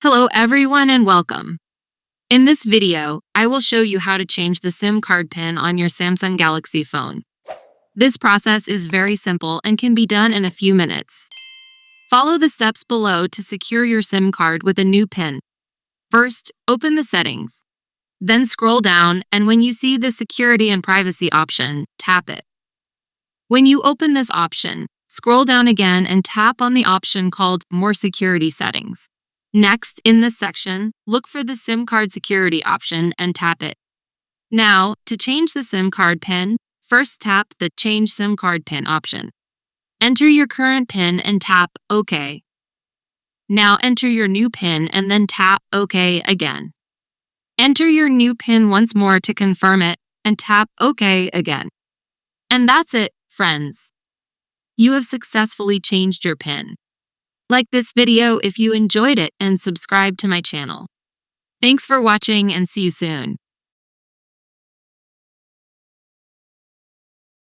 Hello everyone and welcome. In this video, I will show you how to change the SIM card pin on your Samsung Galaxy phone. This process is very simple and can be done in a few minutes. Follow the steps below to secure your SIM card with a new pin. First, open the settings. Then scroll down, and when you see the security and privacy option, tap it. When you open this option, scroll down again and tap on the option called More Security Settings. Next, in this section, look for the SIM card security option and tap it. Now, to change the SIM card PIN, first tap the Change SIM card PIN option. Enter your current PIN and tap OK. Now enter your new PIN and then tap OK again. Enter your new PIN once more to confirm it and tap OK again. And that's it, friends. You have successfully changed your PIN. Like this video if you enjoyed it and subscribe to my channel. Thanks for watching and see you soon.